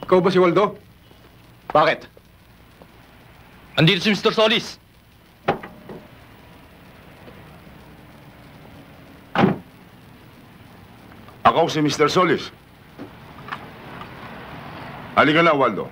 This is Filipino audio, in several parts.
Ikaw ba si Waldo? Bakit? Andito si Mr. Solis. Ako si Mr. Solis. Halika na, Waldo.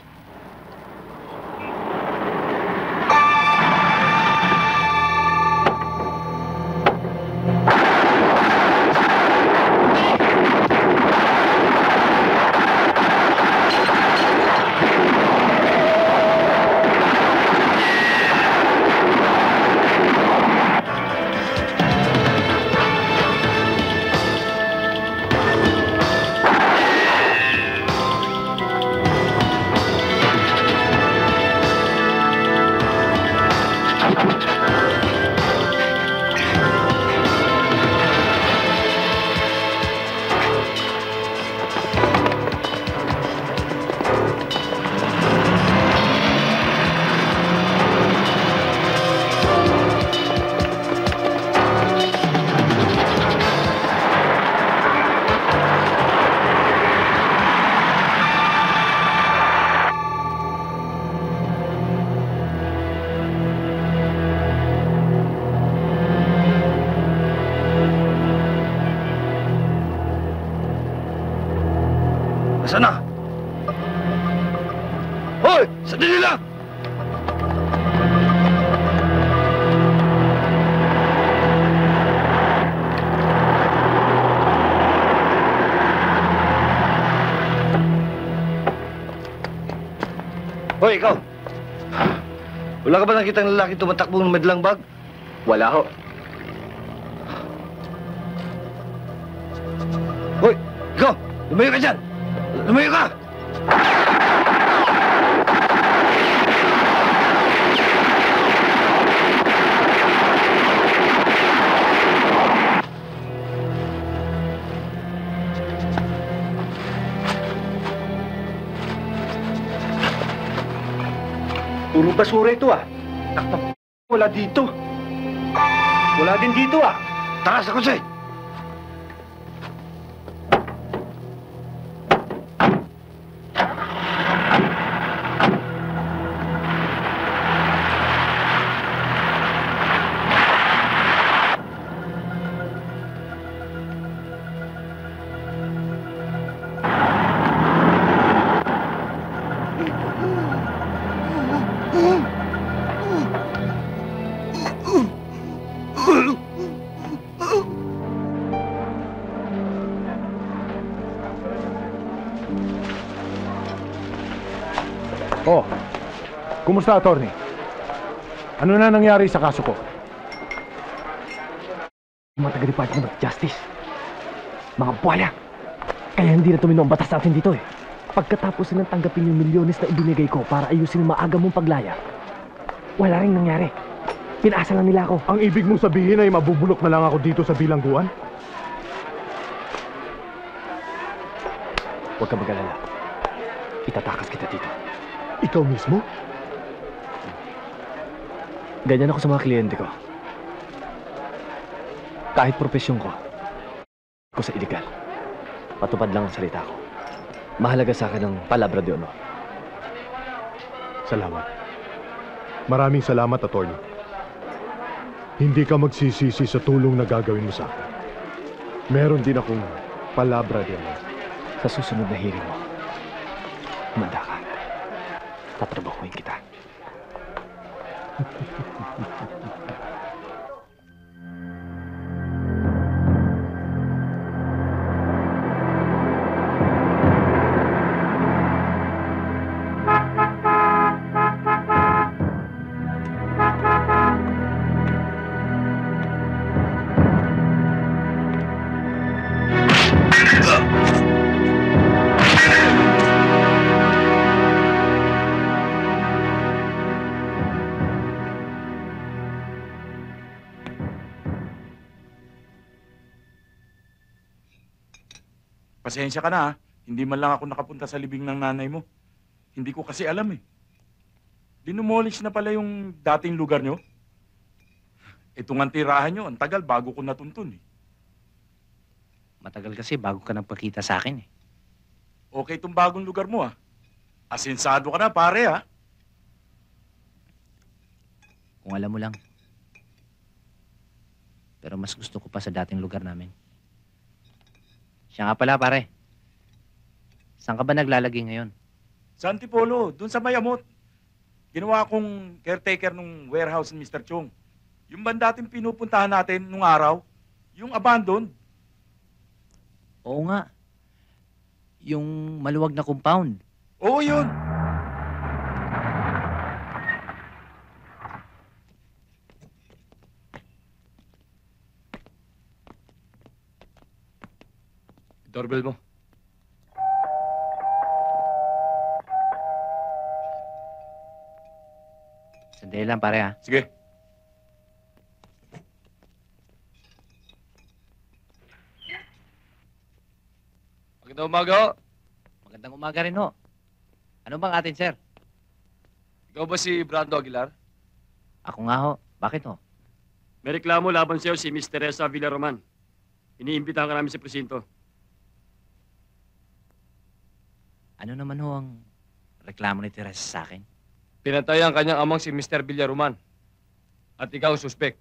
Nasaan na? Hoy! Sandali lang! Hoy, ikaw! Wala ka ba nakitang lalaki tumatakbo ng madlang bag? Wala ho. Hoy! Ikaw! Lumayo ka dyan! Lumayo ka! Puro basura ito ah. Wala dito. Wala din dito ah. Tara sa kotse. Oh, kumusta, attorney? Ano na nangyari sa kaso ko? Mga taga-Department of Justice. Mga buwala. Kaya hindi na tumino ang batas natin dito eh. Pagkatapos silang tanggapin yung milyones na ibinigay ko para ayusin ang maaga mong paglaya, wala rin nangyari. Pinasa lang nila ako. Ang ibig mong sabihin ay mabubulok na lang ako dito sa bilangguan? Huwag ka mag-alala. Itatakas kita dito. Ikaw mismo? Ganyan ako sa mga kliyente ko. Kahit propesyon ko sa illegal. Patupad lang ang salita ko. Mahalaga sa akin ang palabra de honor. Salamat. Maraming salamat, attorney. Hindi ka magsisisi sa tulong na gagawin mo sa akin. Meron din akong palabra de honor. Sa susunod na hearing mo, humanda ka. Tatrabahuin kita. Pasensya ka na ha. Hindi man lang ako nakapunta sa libing ng nanay mo. Hindi ko kasi alam eh. Dinumolish na pala yung dating lugar nyo. Itong ang tirahan nyo, ang tagal bago ko natuntun eh. Matagal kasi bago ka nagpakita sa akin eh. Okay itong bagong lugar mo ah. Asensado ka na, pare, ha? Kung alam mo lang. Pero mas gusto ko pa sa dating lugar namin. Siya nga pala, pare. Saan ka ba naglalagi ngayon? Sa Antipolo, dun sa Mayamot. Ginawa akong caretaker nung warehouse ni Mr. Chong. Yung banda dating pinupuntahan natin nung araw, yung abandoned. Oo nga. Yung maluwag na compound. Oo, yun. Doorbell mo. Sandali lang, pare, ha? Sige. Magandang umaga ho. Magandang umaga rin, ho. Ano bang atin, sir? Ikaw ba si Brando Aguilar? Ako nga, ho. Bakit, ho? May reklamo laban sa'yo si Miss Teresa Villaroman. Iniimbitahan ka namin sa presinto. Ano naman, ho, ang reklamo ni Teresa sa akin? Pinatay ang kanyang amang si Mr. Villaroman. At ikaw ang suspect.